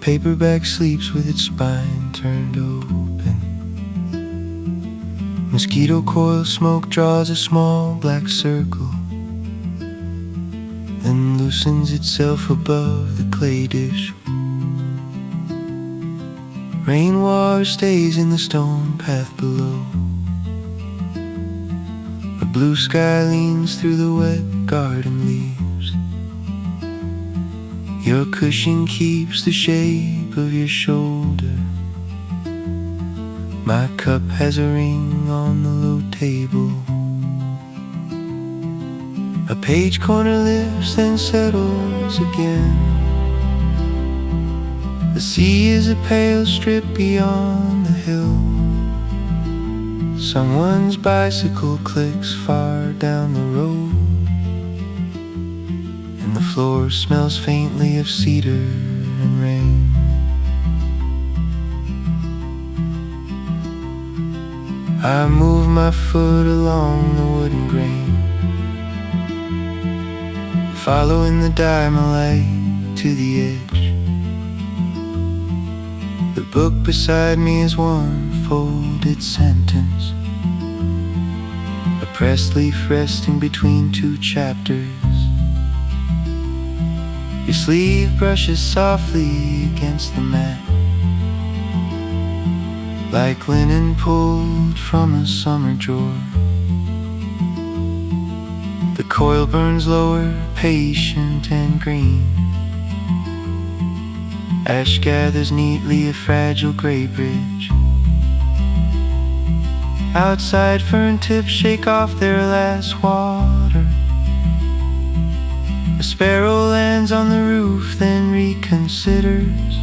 paperback sleeps with its spine turned open. Mosquito coil smoke draws a small black circle, then loosens itself above the clay dish. Rainwater stays in the stone path below. A blue sky leans through the wet garden leaves. Your cushion keeps the shape of your shoulder. My cup has a ring on the low table. A page corner lifts then settles again. The sea is a pale strip beyond the hill. Someone's bicycle clicks far down the road, and the floor smells faintly of cedar and rain. I move my foot along the wooden grain, following the diamond light to the edge. The book beside me is one folded sentence, a pressed leaf resting between two chapters. Your sleeve brushes softly against the mat, like linen pulled from a summer drawer. The coil burns lower, patient and green. Ash gathers neatly a fragile gray bridge. Outside fern tips shake off their last water. A sparrow lands on the roof, then reconsiders.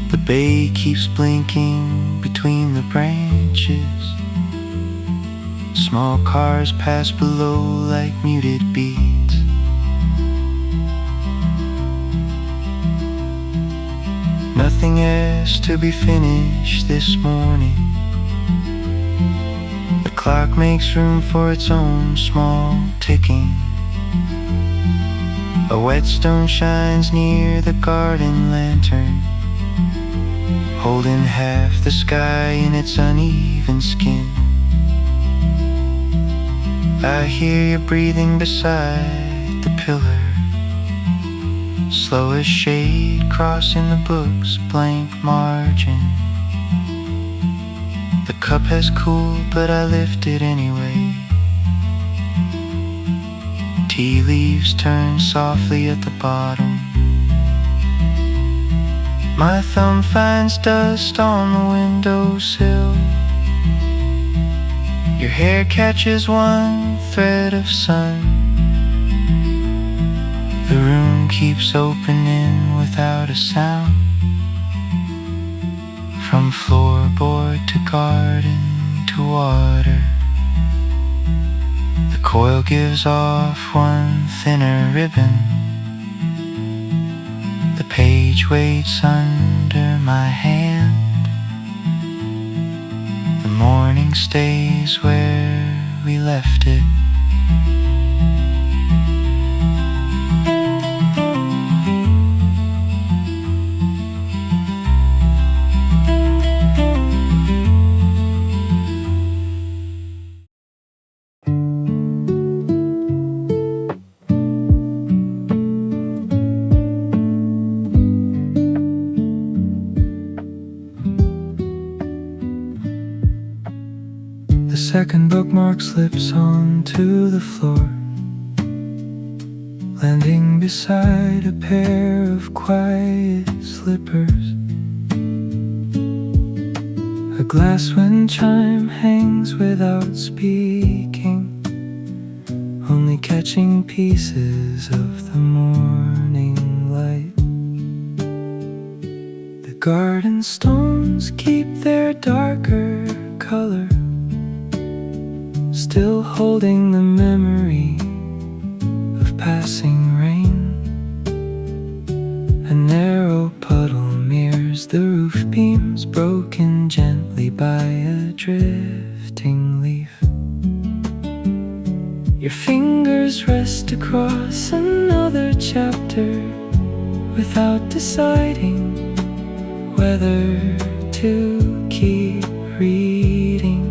The bay keeps blinking between the branches. Small cars pass below like muted beats. Nothing has to be finished this morning. The clock makes room for its own small ticking. A whetstone shines near the garden lantern, holding half the sky in its uneven skin. I hear you breathing beside the pillar, slow as shade crossing the book's blank margin. The cup has cooled, but I lift it anyway. Tea leaves turn softly at the bottom. My thumb finds dust on the windowsill. Your hair catches one thread of sun. The room keeps opening without a sound. From floorboard to garden to water, the coil gives off one thinner ribbon. The page waits under my hand. The morning stays where we left it. The second bookmark slips onto the floor, landing beside a pair of quiet slippers. A glass wind chime hangs without speaking, only catching pieces of the morning light. The garden stones keep their darker color, still holding the memory of passing rain. A narrow puddle mirrors the roof beams, broken gently by a drifting leaf. Your fingers rest across another chapter, without deciding whether to keep reading.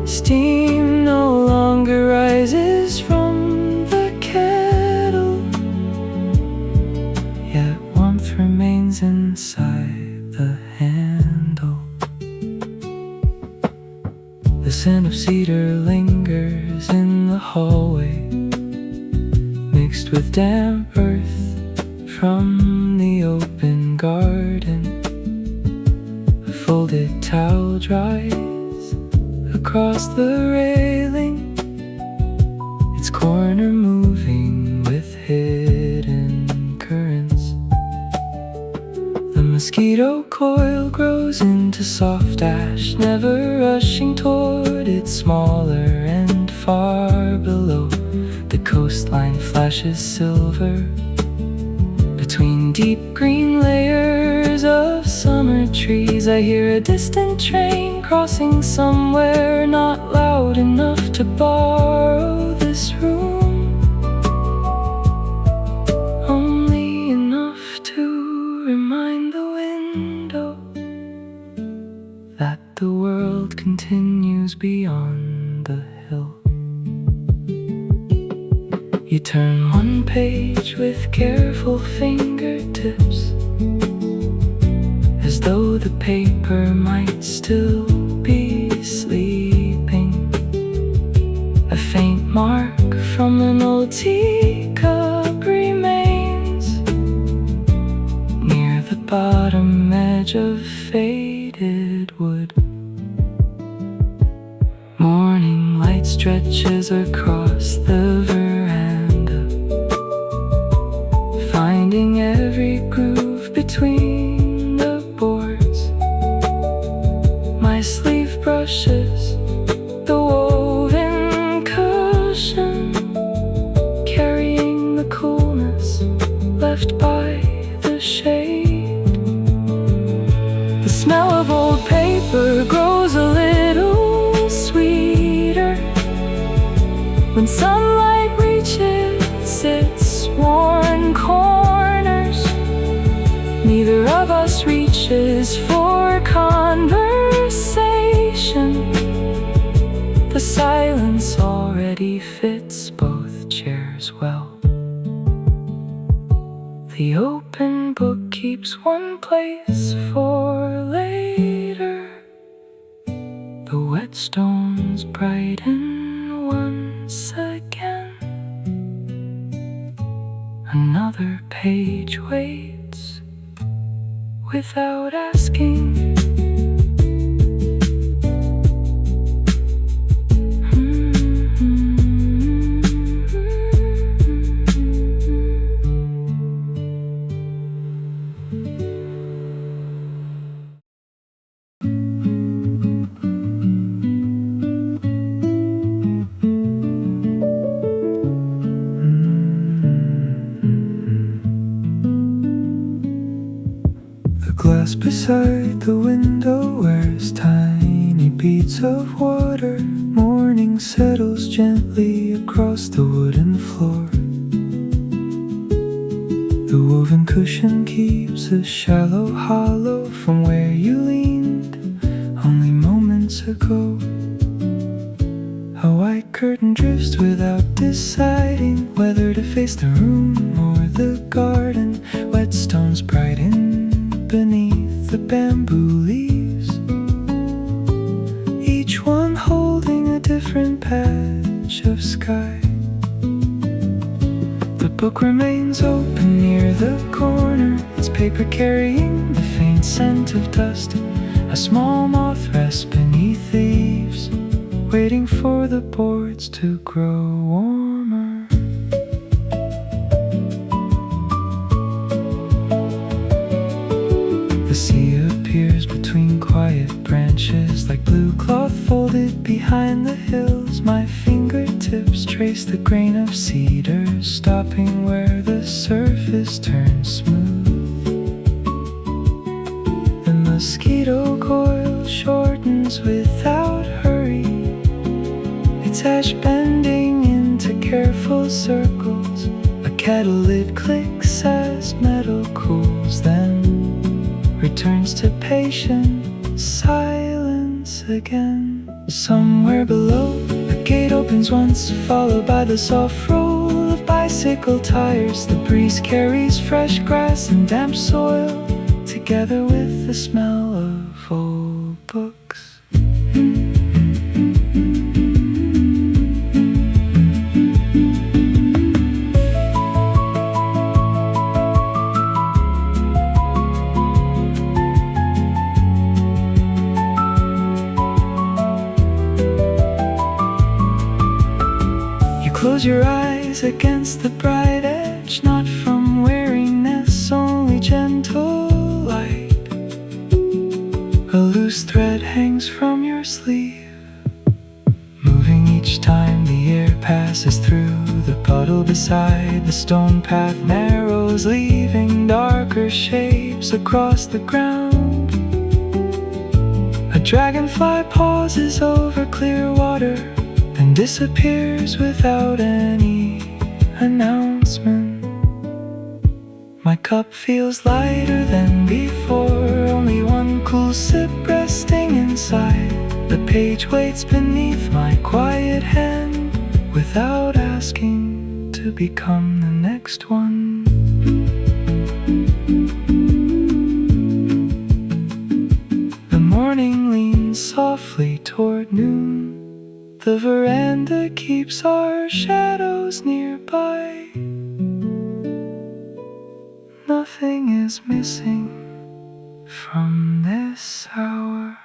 Steam no longer rises from the kettle, yet warmth remains inside the handle. The scent of cedar lingers in the hallway, mixed with damp earth from the open garden. A folded towel dries across the railing, its corner moving with hidden currents. The mosquito coil grows into soft ash, never rushing toward its smaller end. Far below, the coastline flashes silver between deep green layers of summer trees. I hear a distant train crossing somewhere, not loud enough to borrow this room, only enough to remind the window that the world continues beyond the hill. You turn one page with careful fingertips, as though the paper might still be sleeping. A faint mark from an old teacup remains near the bottom edge of faded wood. Morning light stretches across the veranda, finding every groove between the boards. My sleeve brushes the woven cushion, carrying the coolness left by the shade. The smell of old paper grows a little sweeter when sunlight reaches its worn corners. Neither of us reaches for conversation. The silence already fits both chairs well. The open book keeps one place for later. The whetstones brighten once again. Another page waits without asking. Glass beside the window wears tiny beads of water. Morning settles gently across the wooden floor. The woven cushion keeps a shallow hollow from where you leaned only moments ago. A white curtain drifts without deciding whether to face the room or the garden. Whetstones brighten beneath the bamboo leaves, each one holding a different patch of sky. The book remains open near the corner, its paper carrying the faint scent of dust. A small moth rests beneath the eaves, waiting for the boards to grow warmer. The sea appears between quiet branches, like blue cloth folded behind the hills. My fingertips trace the grain of cedar, stopping where the surface turns smooth. The mosquito coil shortens without hurry, its ash bending into careful circles. A kettle lid clicks as metal cools, then returns to patient silence again. Somewhere below, a gate opens once, followed by the soft roll of bicycle tires. The breeze carries fresh grass and damp soil, together with the smell of old books. Close your eyes against the bright edge, not from weariness, only gentle light. A loose thread hangs from your sleeve, moving each time the air passes through. The puddle beside the stone path narrows, leaving darker shapes across the ground. A dragonfly pauses over clear water, and disappears without any announcement. My cup feels lighter than before, only one cool sip resting inside. The page waits beneath my quiet hand, without asking to become the next one. The morning leans softly toward noon. The veranda keeps our shadows nearby. Nothing is missing from this hour.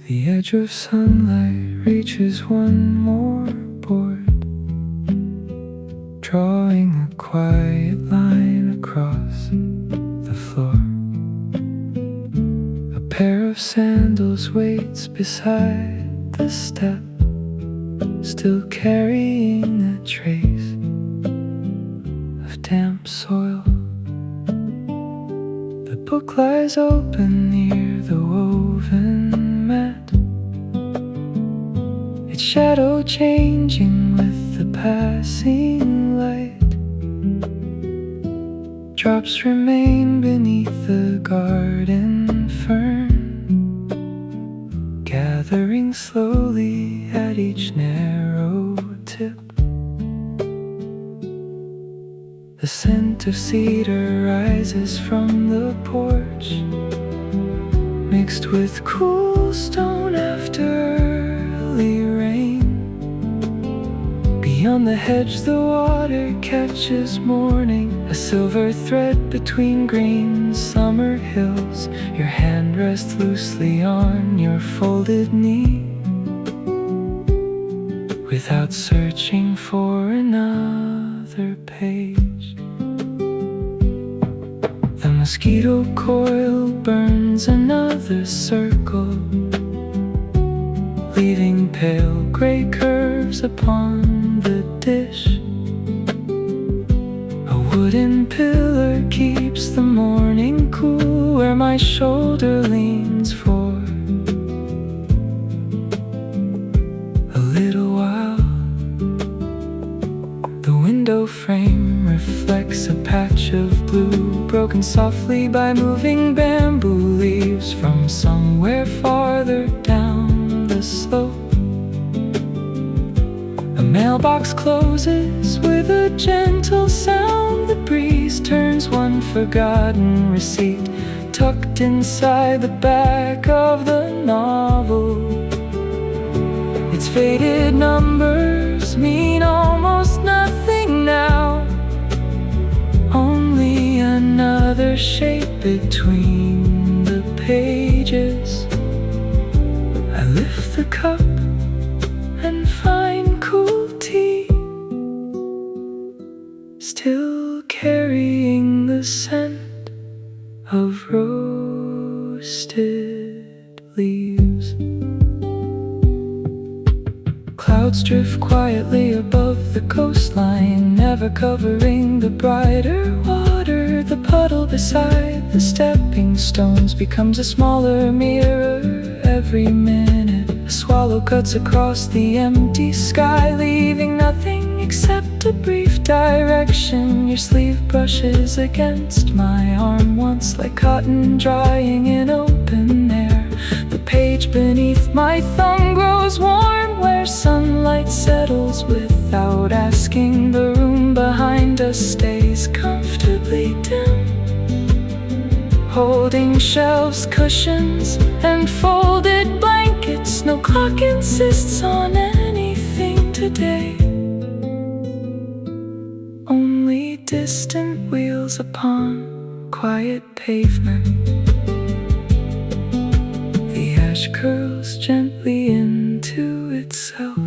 The edge of sunlight reaches one more board, drawing a quiet line across the floor. A pair of sandals waits beside the step, still carrying a trace of damp soil. The book lies open near the woven mat, its shadow changing with the passing light. Drops remain beneath the garden fern, gathering slowly at each narrow tip. The scent of cedar rises from the porch, mixed with cool stone after early rain. Beyond the hedge the water catches morning, a silver thread between green summer hills. Your hand rests loosely on your folded knee, without searching for another page. The mosquito coil burns another circle, leaving pale gray curves upon the dish. A wooden pillar keeps the morning cool, where my shoulder leans for a little while. The window frame reflects a patch of blue, broken softly by moving bamboo leaves from somewhere farther down the slope. A mailbox closes with a gentle sound. The breeze turns one forgotten receipt, tucked inside the back of the novel. Its faded numbers mean almost nothing now, only another shape between the pages. I lift the cup and find cool tea, still carrying the scent of roasted leaves. Clouds drift quietly above the coastline, never covering the brighter water. The puddle beside the stepping stones becomes a smaller mirror every minute. A swallow cuts across the empty sky, leaving nothing except a brief direction. Your sleeve brushes against my arm once, like cotton drying in open air. The page beneath my thumb grows warm where sunlight settles without asking. The room behind us stays comfortably dim, holding shelves, cushions, and folded blankets. No clock insists on anything today, only distant wheels upon quiet pavement. The ash curls gently into itself.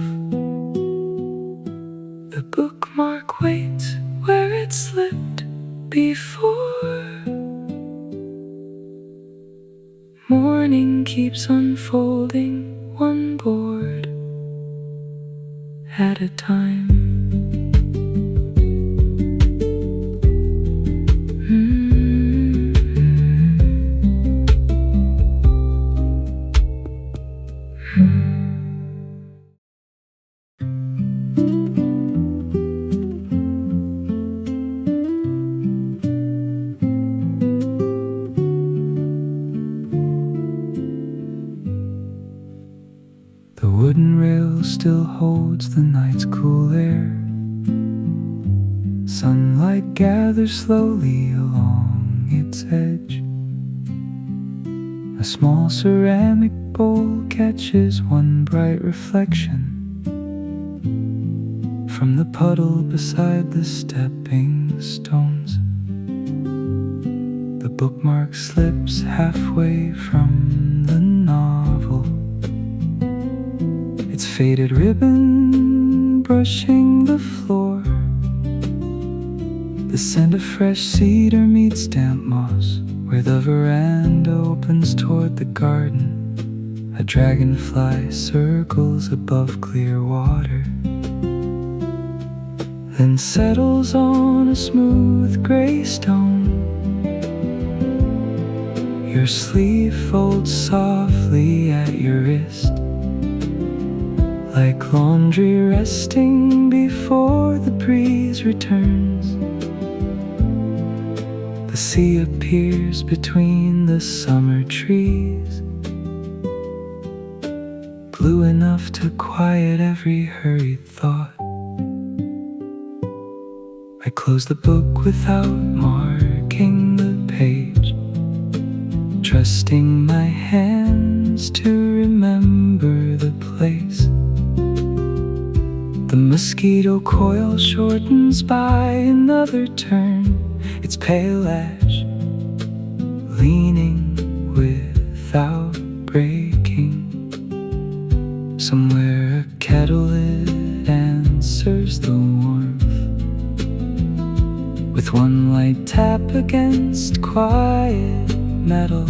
The bookmark waits where it slipped before. Morning keeps unfolding, one board at a time. The wooden rail still holds the night's cool air. Sunlight gathers slowly along its edge. A small ceramic bowl catches one bright reflection from the puddle beside the stepping stones. The bookmark slips halfway from the novel, its faded ribbon brushing the floor. The scent of fresh cedar meets damp moss where the veranda opens toward the garden. A dragonfly circles above clear water, then settles on a smooth gray stone. Your sleeve folds softly at your wrist, like laundry resting before the breeze returns. The sea appears between the summer trees, blue enough to quiet every hurried thought. I close the book without marking the page, trusting my hands to remember the place. The mosquito coil shortens by another turn, its pale ash leaning without breaking. Somewhere a kettle lit answers the warmth, with one light tap against quiet metal.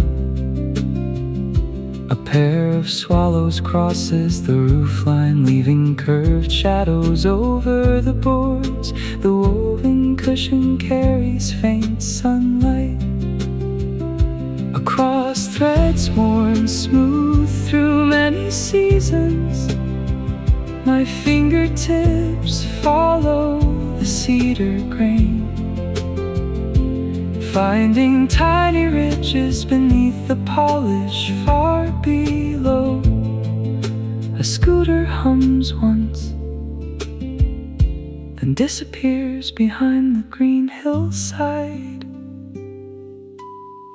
A pair of swallows crosses the roofline, leaving curved shadows over the boards. The woven cushion carries faint sunlight across threads worn smooth through many seasons. My fingertips follow the cedar grain, finding tiny ridges beneath the polish far below. A scooter hums once, then disappears behind the green hillside.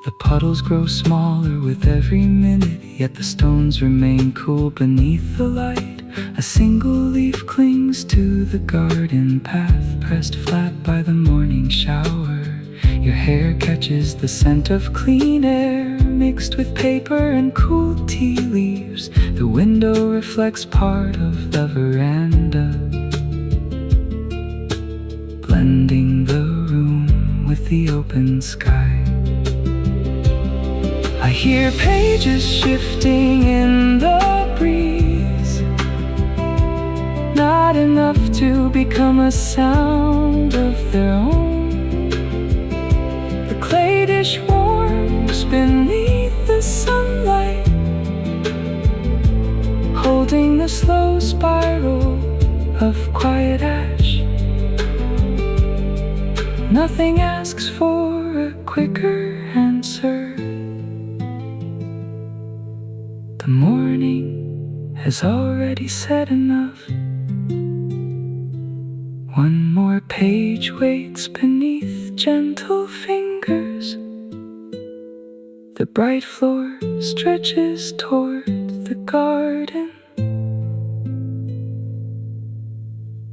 The puddles grow smaller with every minute, yet the stones remain cool beneath the light. A single leaf clings to the garden path, pressed flat by the morning shower. Your hair catches the scent of clean air, mixed with paper and cool tea leaves. The window reflects part of the veranda, blending the room with the open sky. I hear pages shifting in the breeze, become a sound of their own. The clay dish warms beneath the sunlight, holding the slow spiral of quiet ash. Nothing asks for a quicker answer. The morning has already said enough. One more page waits beneath gentle fingers. The bright floor stretches toward the garden.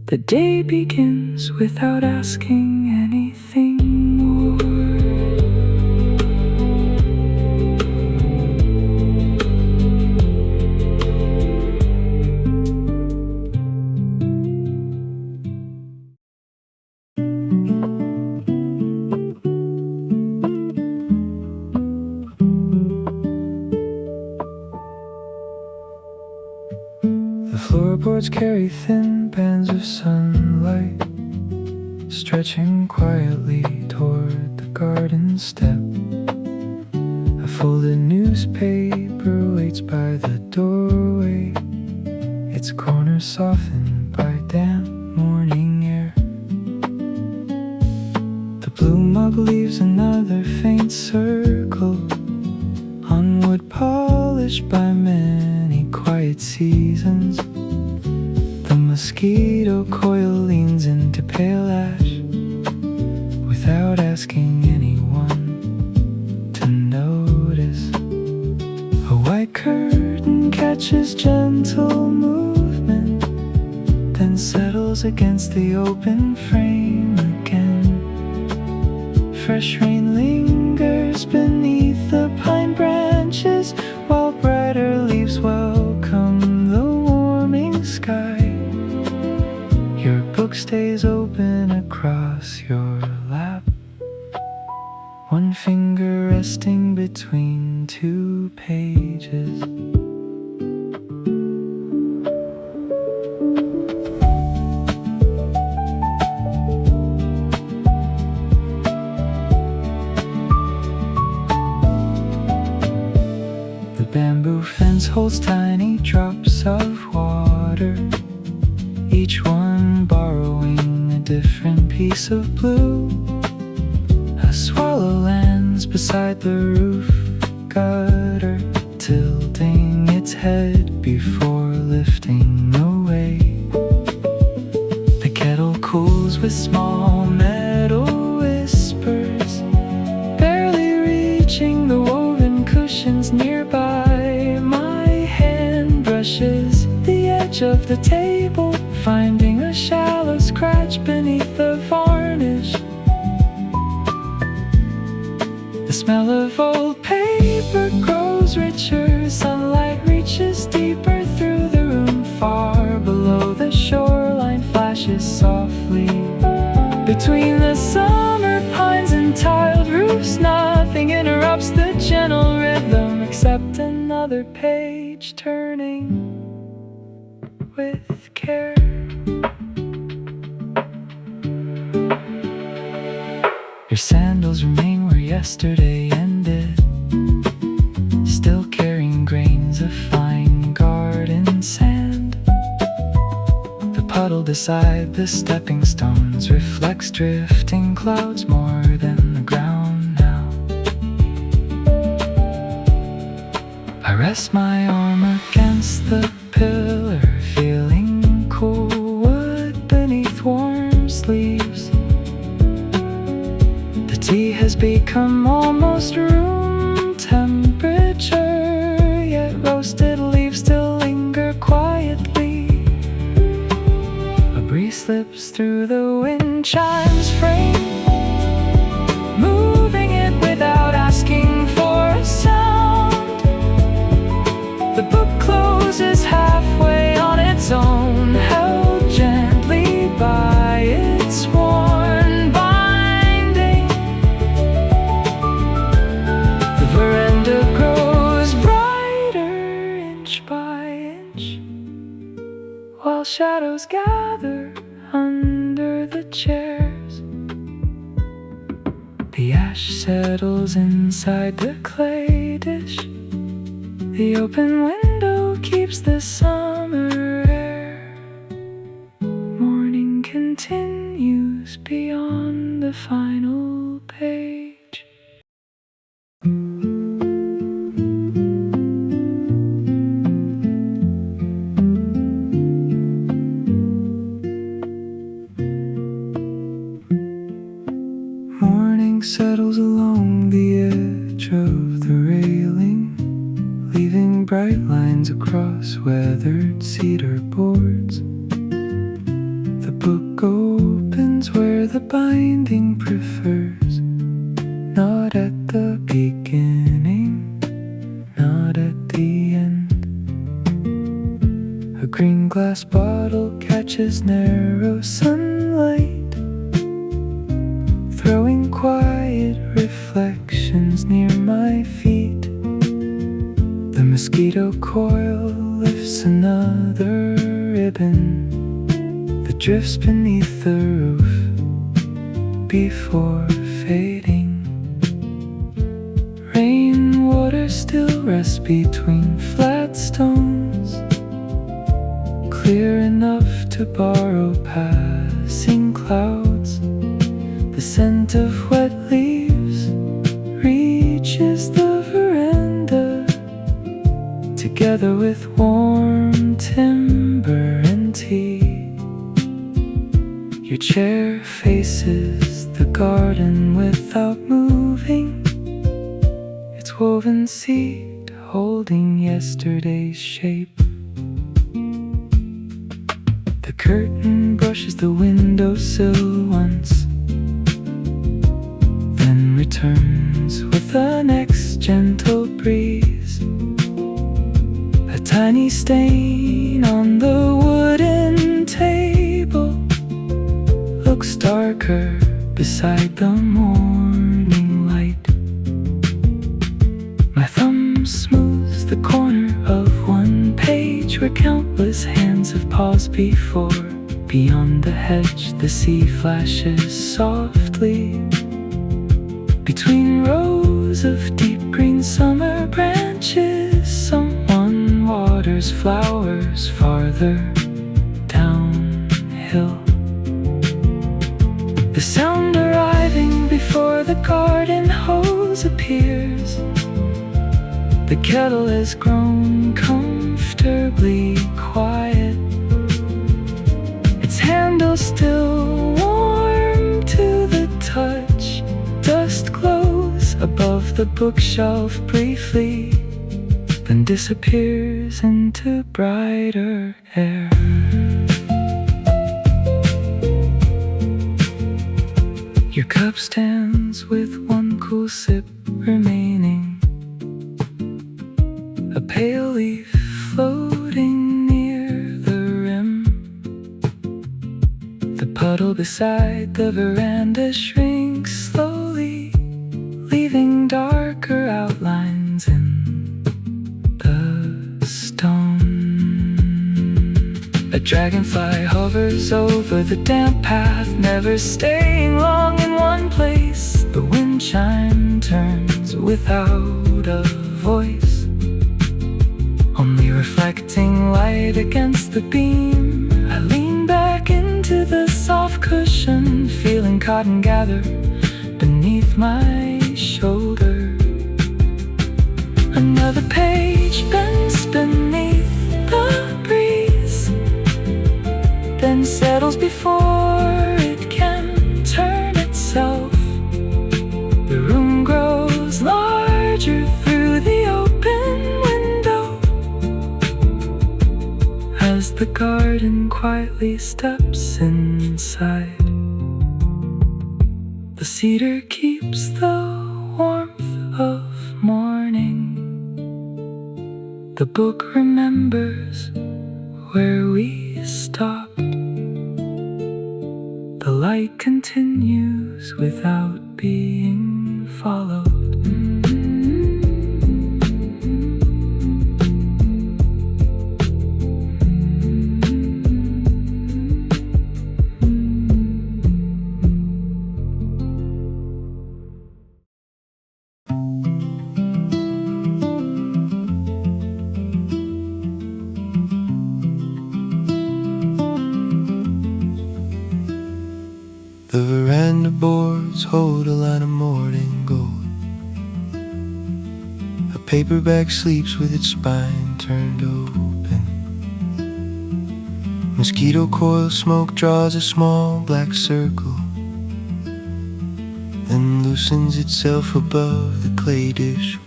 The day begins without asking anything more. The floorboards carry thin bands of sunlight, stretching quietly toward the garden step. A folded newspaper waits by the doorway, its corners softened by damp morning air. The blue mug leaves another faint circle on wood polished by many quiet seasons. The mosquito coil leans into pale ash without asking anyone to notice. A white curtain catches gentle movement, then settles against the open frame again. Fresh rain lingers beneath the pine branches, while brighter leaves welcome the warming sky. Your book stays open across your lap, one finger resting between two pages. The bamboo fence holds tiny drops of water, each one borrowing a different piece of blue. A swallow lands beside the roof gutter, tilting its head before lifting away. The kettle cools with small metal whispers, barely reaching the woven cushions nearby. My hand brushes the edge of the table, finding a shallow scratch beneath the varnish. The smell of old paper grows richer, sunlight reaches deeper through the room. Far below the shoreline flashes softly between the summer pines and tiled roofs. Nothing interrupts the gentle rhythm except another page turning with care. Your sandals remain where yesterday ended, still carrying grains of fine garden sand. The puddle beside the stepping stones reflects drifting clouds more than the ground now. I rest my arm against the pillar, feeling cool wood beneath warm sleeves. The tea has become almost room temperature, yet roasted leaves still linger quietly. A breeze slips through the wind chimes frame, moving it without asking for a sound. The book closes halfway on its own, held gently by its worn binding. The veranda grows brighter inch by inch, while shadows gather chairs. The ash settles inside the clay dish. The open window keeps the summer air. Morning continues beyond the final page. Morning settles along the edge of the railing, leaving bright lines across weathered cedar boards. The book opens where the binding prefers, not at the beginning, not at the end. A green glass bottle catches narrow sunlight, throwing quiet reflections near my feet. The mosquito coil lifts another ribbon that drifts beneath the roof before fading. Rainwater still rests between flat stones, clear enough to borrow passing clouds. The scent of wet leaves reaches the veranda, together with warm timber and tea. Your chair faces the garden without moving, its woven seed holding yesterday's shape. The curtain brushes the windowsill once, then returns with the next gentle breeze. A tiny stain on the wooden table looks darker beside the morning light. My thumb smooths the corner of one page where countless hands have paused before. Beyond the hedge, the sea flashes softly between rows of deep green summer branches. Someone waters flowers farther downhill. The sound arriving before the garden hose appears. The kettle has grown comfortably quiet, its handle still warm to the touch. Dust glows above the bookshelf briefly, then disappears into brighter air. Your cup stands with one cool sip remaining, a pale leaf floating near the rim. The puddle beside the veranda shrinks slowly, leaving darker outlines in the stone. A dragonfly hovers over the damp path, never staying long in one place. The wind chime turns without a voice, only reflecting light against the beam. I lean back into the soft cushion, feeling cotton gather beneath my shoulder. Another page bends beneath the breeze, then settles before it can turn itself. The room grows larger through the open window as the garden quietly steps inside. The cedar keeps the warmth of morning. The book remembers where we stopped. The light continues without being followed. behind the boards hold a line of moored in gold. A paperback sleeps with its spine turned open. Mosquito coil smoke draws a small black circle, then loosens itself above the clay dish.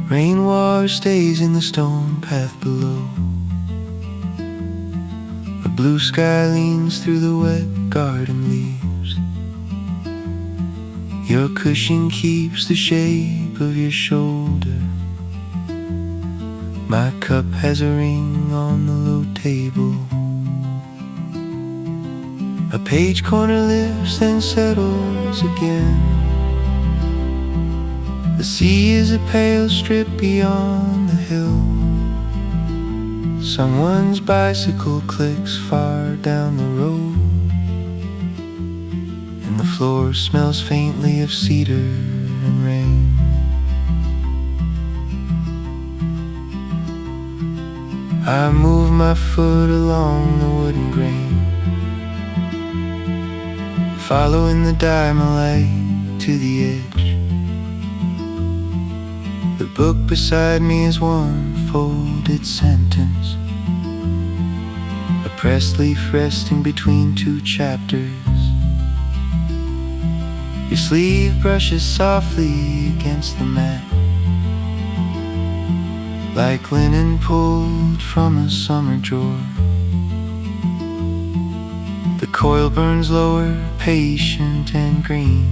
Rainwater stays in the stone path below. A blue sky leans through the wet garden leaves. Your cushion keeps the shape of your shoulder. My cup has a ring on the low table. A page corner lifts then settles again. The sea is a pale strip beyond the hill. Someone's bicycle clicks far down the road, and the floor smells faintly of cedar and rain. I move my foot along the wooden grain, following the diamond light to the edge. The book beside me is one folded sentence, a pressed leaf resting between two chapters. Your sleeve brushes softly against the mat, like linen pulled from a summer drawer. The coil burns lower, patient and green.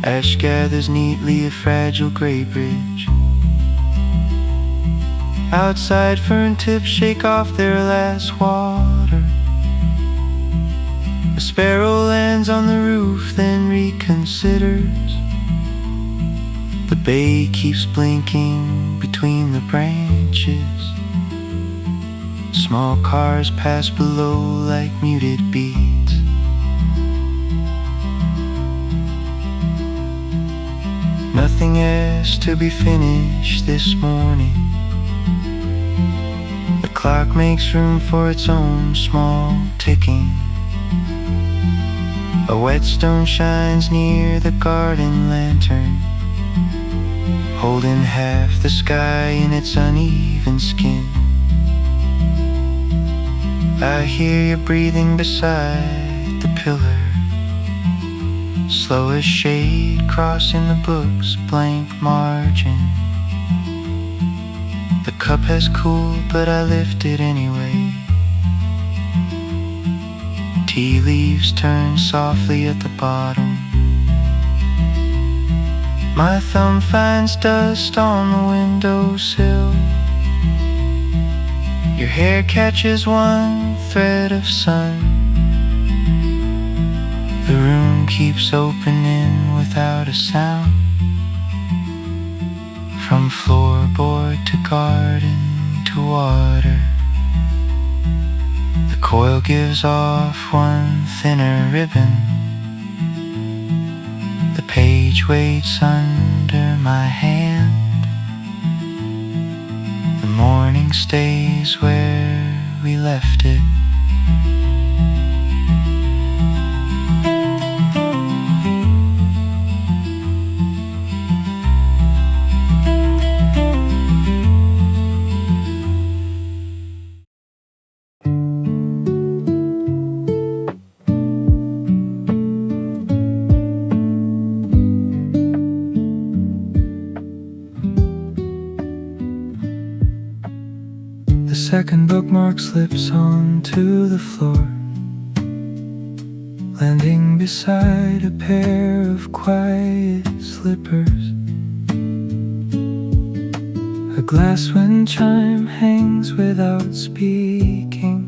Ash gathers neatly a fragile gray bridge. Outside fern tips shake off their last water. A sparrow lands on the roof, then reconsiders. The bay keeps blinking between the branches. Small cars pass below like muted beats. Nothing has to be finished this morning. The clock makes room for its own small ticking. A whetstone shines near the garden lantern, holding half the sky in its uneven skin. I hear you breathing beside the pillar, slow as shade crossing the book's blank margin. The cup has cooled, but I lift it anyway. Tea leaves turn softly at the bottom. My thumb finds dust on the windowsill. Your hair catches one thread of sun. The room keeps opening without a sound. From floorboard to garden to water, the coil gives off one thinner ribbon. The page waits under my hand. The morning stays where we left it. The second bookmark slips onto the floor, landing beside a pair of quiet slippers. A glass wind chime hangs without speaking,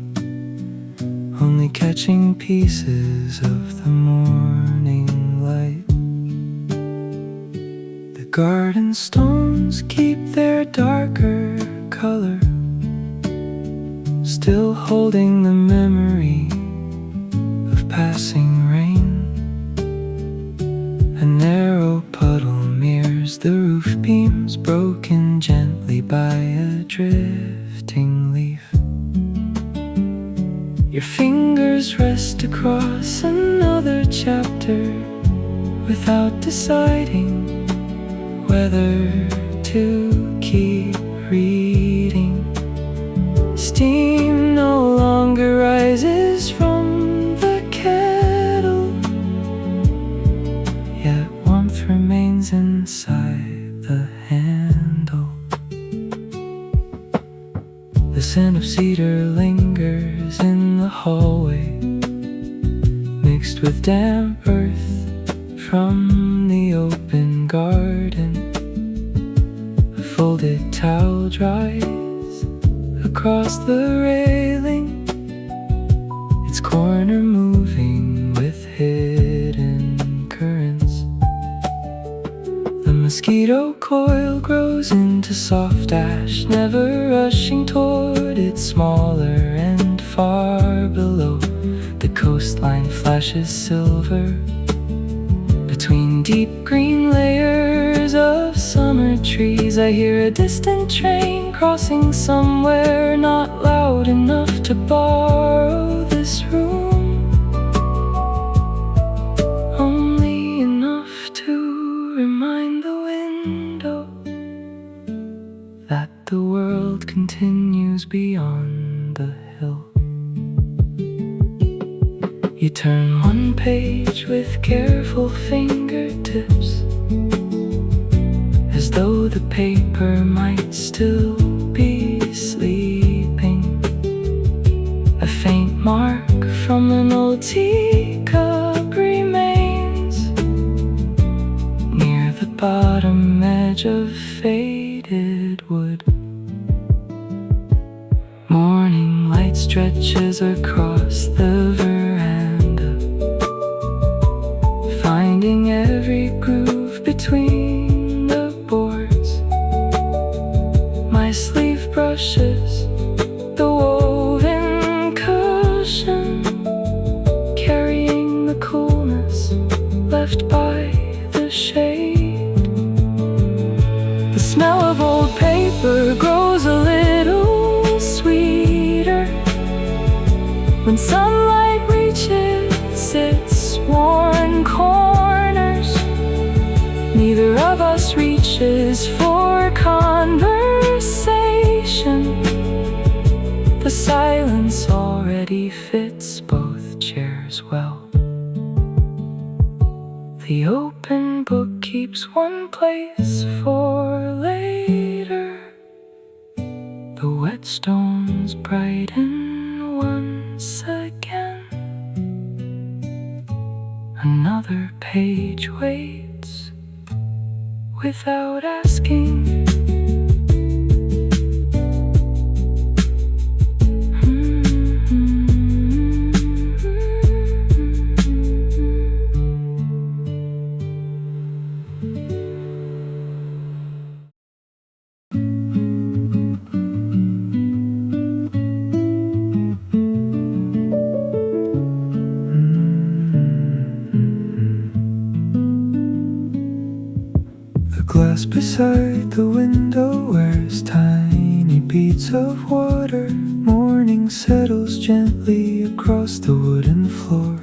only catching pieces of the morning light. The garden stones keep their darker color, still holding the memory of passing rain. A narrow puddle mirrors the roof beams, broken gently by a drifting leaf. Your fingers rest across another chapter without deciding whether to keep reading. Steam no longer rises from the kettle, yet warmth remains inside the handle. The scent of cedar lingers in the hallway, mixed with damp earth from the open garden. A folded towel dries across the railing, its corner moving with hidden currents. The mosquito coil grows into soft ash, never rushing toward its smaller end. Far below, the coastline flashes silver between deep green layers of summer trees. I hear a distant train crossing somewhere, not loud enough to borrow this room, only enough to remind the window that the world continues beyond the hill. You turn one page with careful fingertips, as though the paper might still be sleeping. A faint mark from an old teacup remains near the bottom edge of faded wood. Morning light stretches across the veranda, finding every groove between the boards. My sleeve brushes the woven cushion, carrying the coolness left by the shade. The smell of old paper grows a little sweeter when sunlight reaches its worn corners. Neither of us reaches for conversation. The silence already fits both chairs well. The open book keeps one place for later. The whetstones brighten once again. Another page waits without asking. The glass beside the window wears tiny beads of water. Morning settles gently across the wooden floor.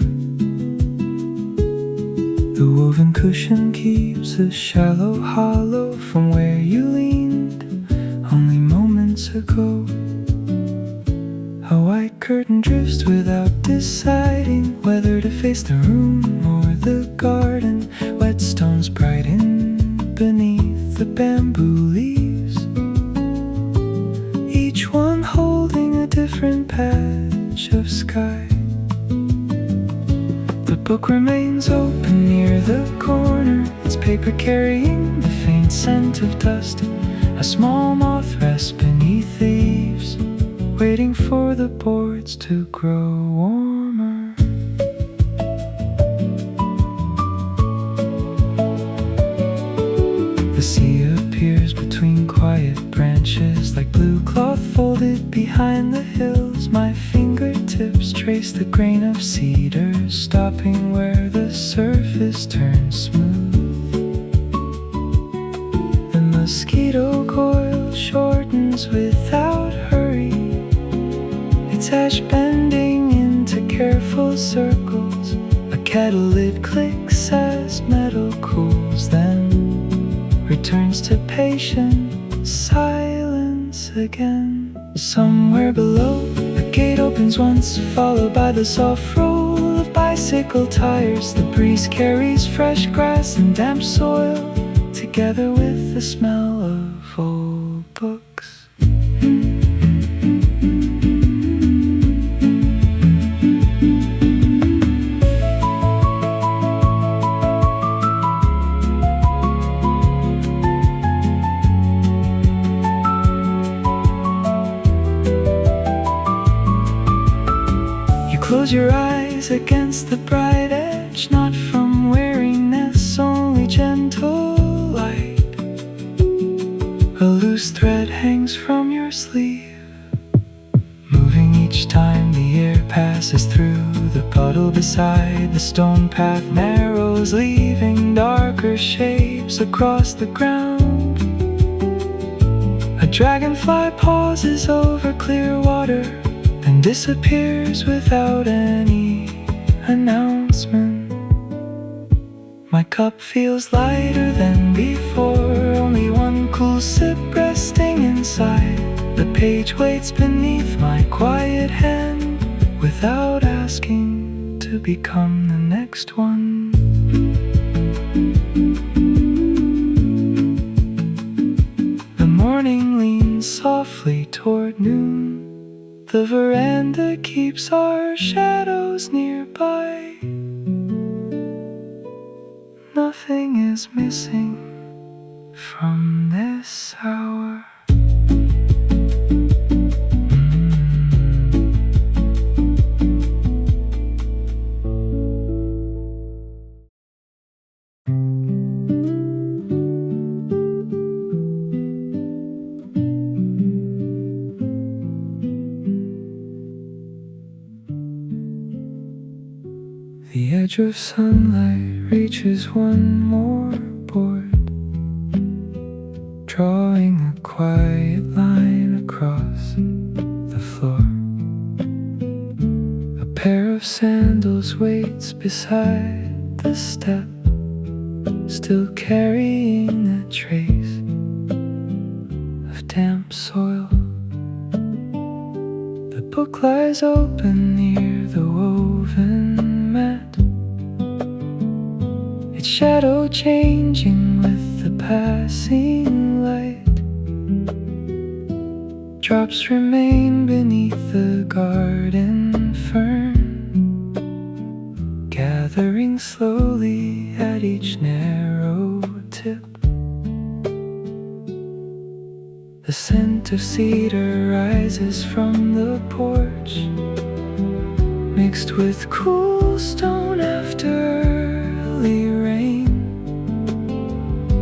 The woven cushion keeps a shallow hollow from where you leaned only moments ago. A white curtain drifts without deciding whether to face the room or the garden. Whetstones brighten beneath the bamboo leaves, each one holding a different patch of sky. The book remains open near the corner, its paper carrying the faint scent of dust. A small moth rests beneath the eaves, waiting for the boards to grow warmer. The sea appears between quiet branches, like blue cloth folded behind the hills. My fingertips trace the grain of cedar, stopping where the surface turns smooth. The mosquito coil shortens without hurry, its ash bending in circles. A kettle lid clicks as metal cools, then returns to patient silence again. Somewhere below, a gate opens once, followed by the soft roll of bicycle tires. The breeze carries fresh grass and damp soil, together with the smell of old books. Close your eyes against the bright edge, not from weariness, only gentle light. A loose thread hangs from your sleeve, moving each time the air passes through. The puddle beside the stone path narrows, leaving darker shapes across the ground. A dragonfly pauses over clear water, then disappears without any announcement. My cup feels lighter than before, only one cool sip resting inside. The page waits beneath my quiet hand, without asking to become the next one. The morning leans softly toward noon. The veranda keeps our shadows nearby. Nothing is missing from this hour. The edge of sunlight reaches one more board, drawing a quiet line across the floor. A pair of sandals waits beside the step, still carrying a trace of damp soil. The book lies open near the woven mat, its shadow changing with the passing light. Drops remain beneath the garden fern, gathering slowly at each narrow tip. The scent of cedar rises from the porch, mixed with cool stone after early rain.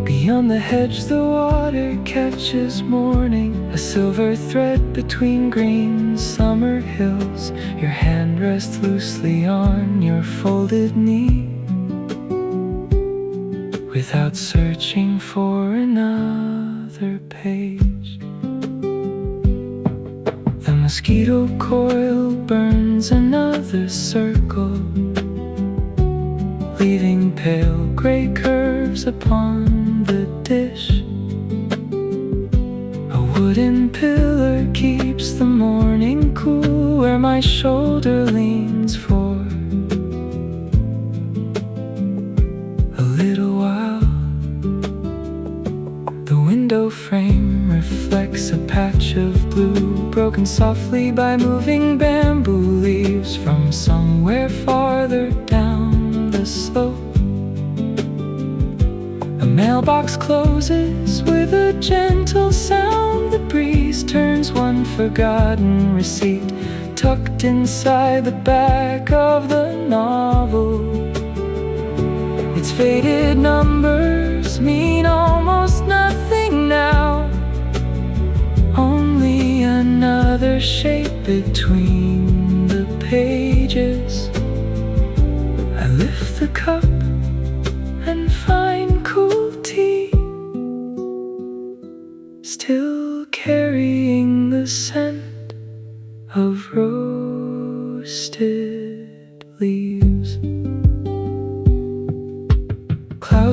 Beyond the hedge the water catches morning, a silver thread between green summer hills. Your hand rests loosely on your folded knee, without searching for another page. The mosquito coil burns another circle, leaving pale gray curves upon the dish. A wooden pillar keeps the morning cool, where my shoulder leans for a little while. The window frame reflects a patch of blue, broken softly by moving bamboo leaves from somewhere farther down the slope. A mailbox closes with a gentle sound. The breeze turns one forgotten receipt, tucked inside the back of the novel. Its faded numbers mean almost nothing now, only another shape between the pages. I lift the cup and find cool tea, still carrying the scent of roasted leaves.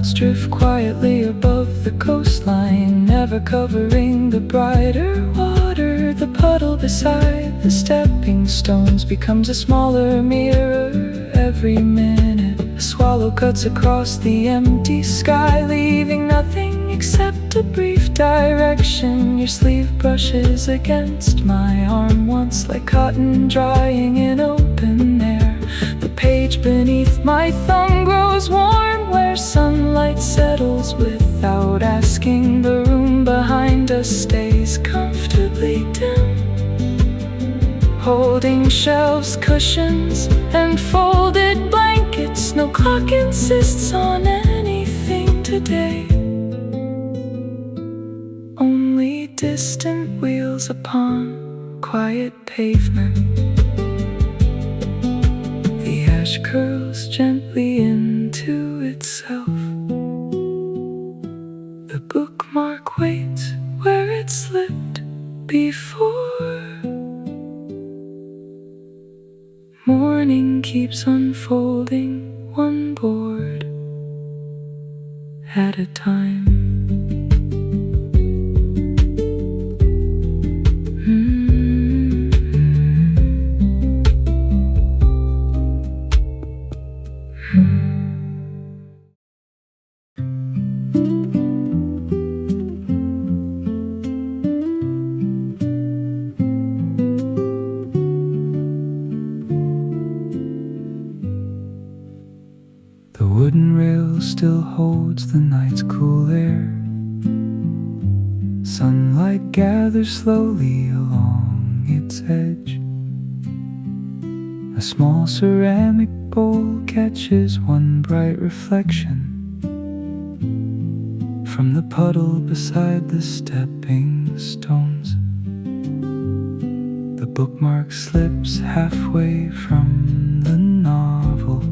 clouds drift quietly above the coastline, never covering the brighter water. The puddle beside the stepping stones becomes a smaller mirror every minute. A swallow cuts across the empty sky, leaving nothing except a brief direction. Your sleeve brushes against my arm once, like cotton drying in open air. The page beneath my thumb grows warm where sunlight settles without asking. The room behind us stays comfortably dim, holding shelves, cushions, and folded blankets. No clock insists on anything today, only distant wheels upon quiet pavement. The ash curls gently into itself. The bookmark waits where it slipped before. Morning keeps unfolding, one board at a time. The wooden rail still holds the night's cool air. Sunlight gathers slowly along its edge. A small ceramic bowl catches one bright reflection from the puddle beside the stepping stones. The bookmark slips halfway from the novel,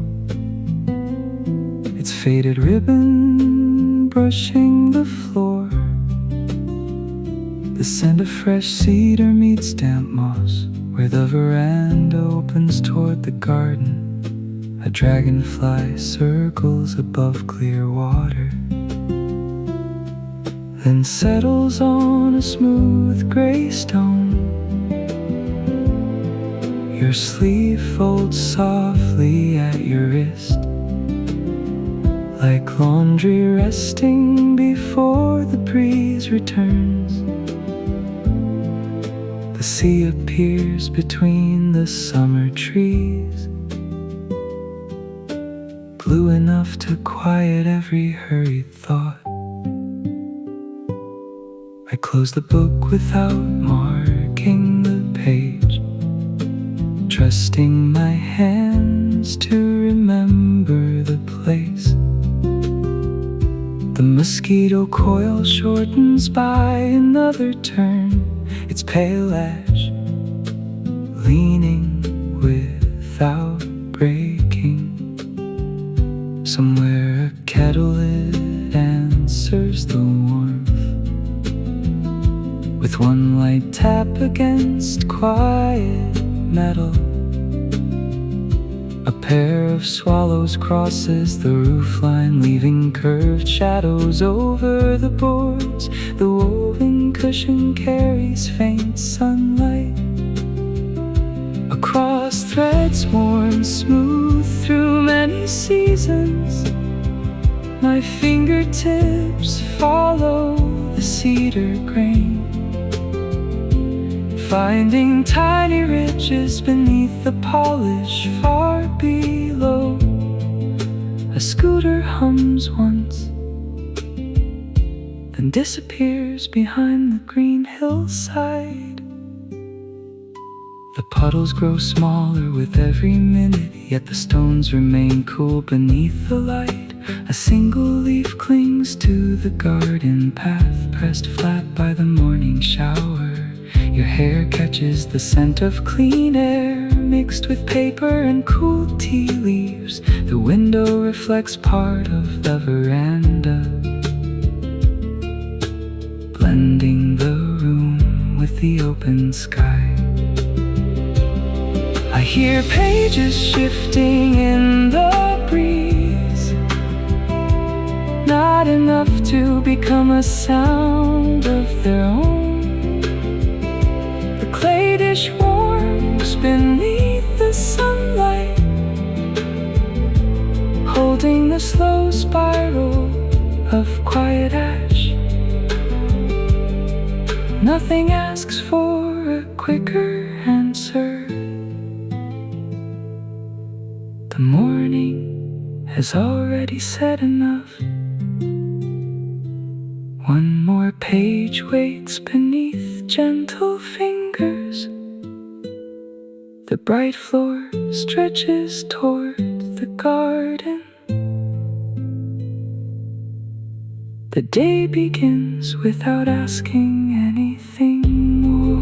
its faded ribbon brushing the floor. The scent of fresh cedar meets damp moss where the veranda opens toward the garden. A dragonfly circles above clear water, then settles on a smooth gray stone. Your sleeve folds softly at your wrist, like laundry resting before the breeze returns. The sea appears between the summer trees, blue enough to quiet every hurried thought. I close the book without marking the page, trusting my hands to remember the place. The mosquito coil shortens by another turn, its pale ash leaning without breaking. Somewhere a kettle lit answers the warmth, with one light tap against quiet metal. A pair of swallows crosses the roofline, leaving curved shadows over the boards. The woven cushion carries faint sunlight across threads worn smooth through many seasons. My fingertips follow the cedar grain, finding tiny ridges beneath the polish far below. A scooter hums once, then disappears behind the green hillside. The puddles grow smaller with every minute, yet the stones remain cool beneath the light. A single leaf clings to the garden path, pressed flat by the morning shower. Your hair catches the scent of clean air, mixed with paper and cool tea leaves. The window reflects part of the veranda, blending the room with the open sky. I hear pages shifting in the breeze, not enough to become a sound of their own. The clay dish warms beneath the sunlight, holding the slow spiral of quiet ash. Nothing asks for a quicker answer. The morning has already said enough. One more page waits beneath gentle fingers. The bright floor stretches toward the garden. The day begins without asking anything more.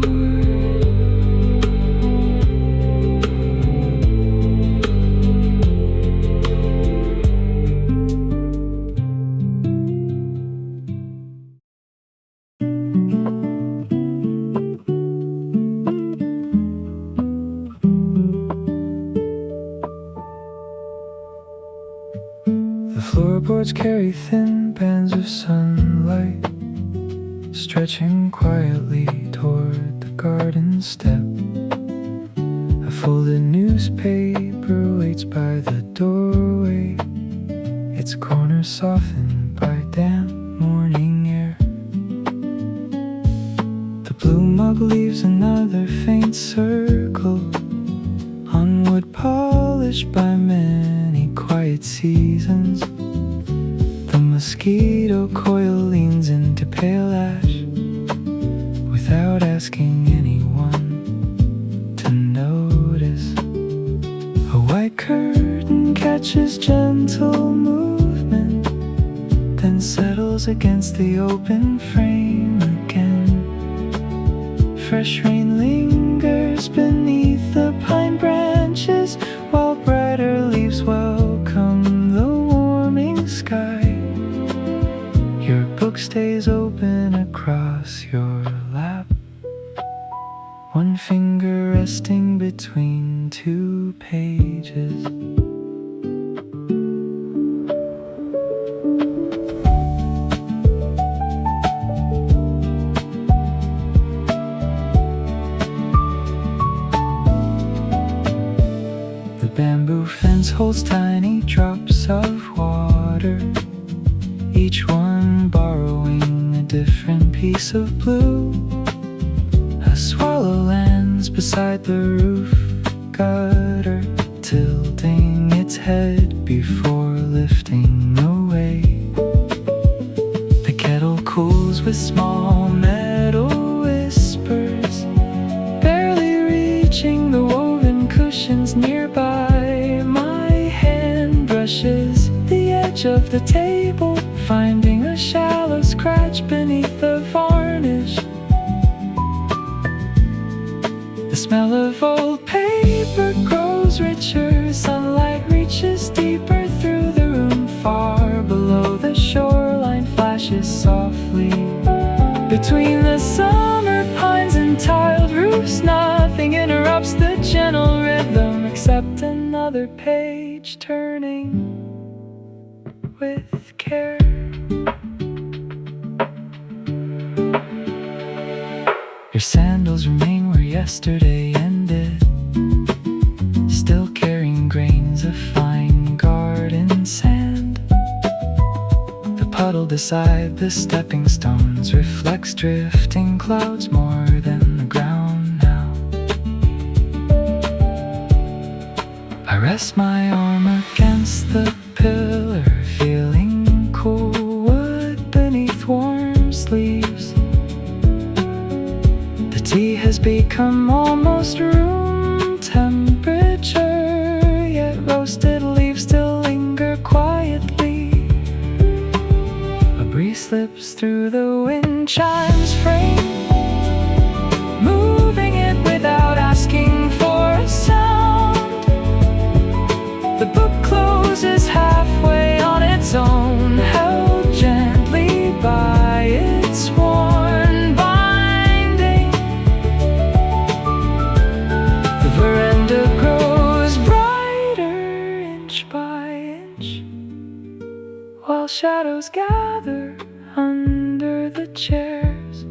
The floorboards carry thin bands of sunlight, stretching quietly toward the garden step. A folded newspaper waits by the doorway, its corners softened by damp morning air. The blue mug leaves another faint circle on wood polished by many quiet seasons. The mosquito coil leans into pale ash without asking anyone to notice. A white curtain catches gentle movement, then settles against the open frame again. Fresh rain lingers beneath the pine branches, while brighter leaves welcome the warming sky. Your book stays open across your lap, one finger resting between two pages. The bamboo fence holds tiny drops of water, each one borrowing a different piece of blue. A swallow lands beside the roof gutter, tilting its head before lifting away. The kettle cools with small metal whispers, barely reaching the woven cushions nearby. My hand brushes the edge of the table, finding a shallow scratch beneath the varnish. The smell of old paper grows richer, sunlight reaches deeper through the room. Far below the shoreline flashes softly between the summer pines and tiled roofs. Nothing interrupts the gentle rhythm except another page turning with care. Your sandals remain where yesterday ended, still carrying grains of fine garden sand. The puddle beside the stepping stones reflects drifting clouds more than the ground now. I rest my arm against the pillar, feeling cool wood beneath warm sleeves. The tea has become almost room temperature, yet roasted leaves still linger quietly. A breeze slips through the wind chimes frame, moving it without asking for a sound. The book closes halfway on its own, held gently by its worn binding. The veranda grows brighter inch by inch, while shadows gather under the chairs.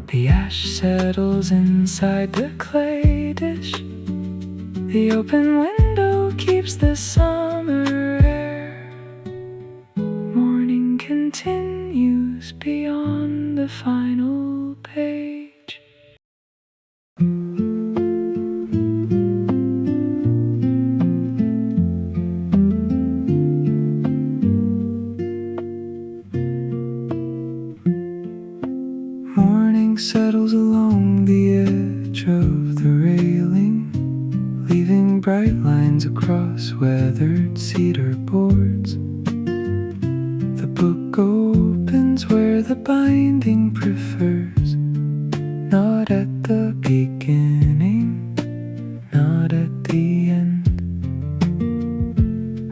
The ash settles inside the clay dish. The open window keeps the summer air. Morning continues beyond the final page. Morning settles along the edge of the railing, leaving bright lines across weathered cedar boards. The book opens where the binding prefers, not at the beginning, not at the end.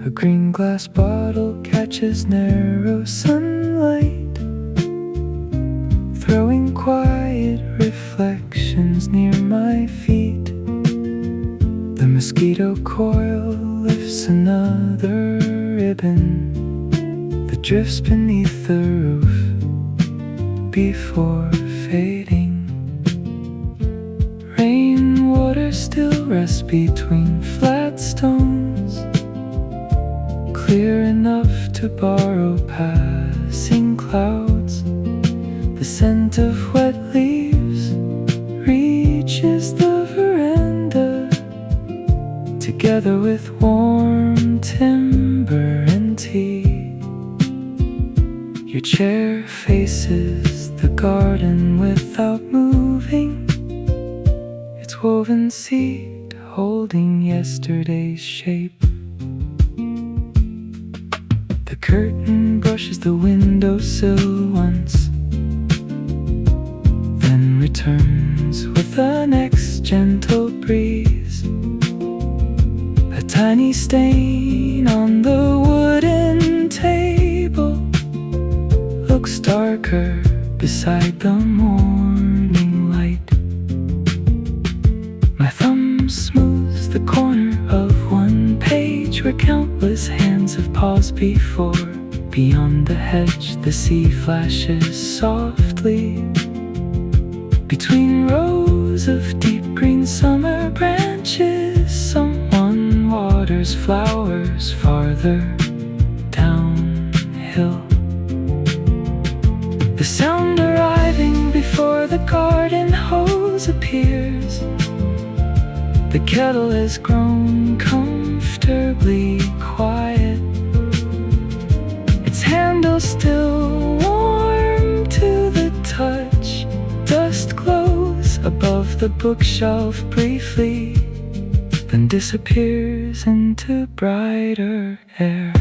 A green glass bottle catches narrow sunlight, throwing quiet reflections near my feet. The mosquito coil lifts another ribbon that drifts beneath the roof before fading. Rainwater still rests between flat stones, clear enough to borrow passing clouds. The scent of wet leaves reaches the veranda, together with warm timber and tea. Your chair faces the garden without moving, its woven seed holding yesterday's shape. The curtain brushes the windowsill once, then returns with the next gentle breeze. A tiny stain on the wooden table looks darker beside the morning light. My thumb smooths the corner of one page where countless hands have paused before. Beyond the hedge, the sea flashes softly between rows of deep green summer branches. Someone waters flowers farther downhill. The sound arriving before the garden hose appears. The kettle has grown comfortably quiet, its handle still warm to the touch. Dust glows above the bookshelf briefly, then disappears into brighter air.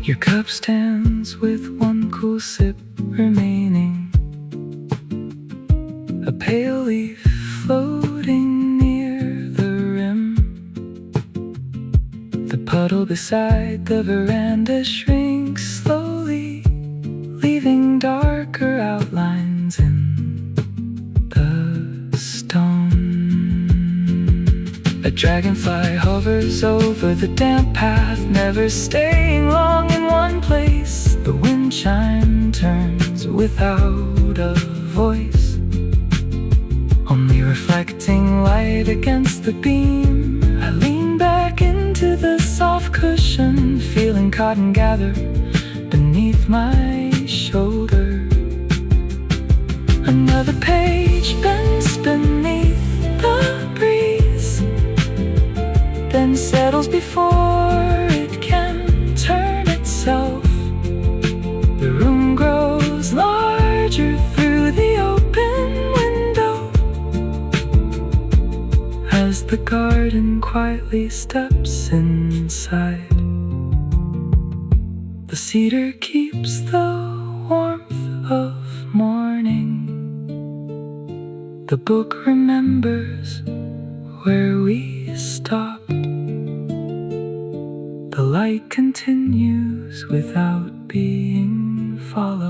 Your cup stands with one cool sip remaining, a pale leaf floating near the rim. The puddle beside the veranda shrinks slowly, leaving darker outlines in the stone. A dragonfly hovers over the damp path, never staying long in one place. The wind chime turns without a voice, only reflecting light against the beam. I lean back into the soft cushion, feeling cotton gather beneath my shoulder. Another page bends beneath the breeze, then settles before it can turn itself. The room grows larger through the open window as the garden quietly steps inside. The cedar keeps the warmth of morning. The book remembers where we stopped. The light continues without being followed.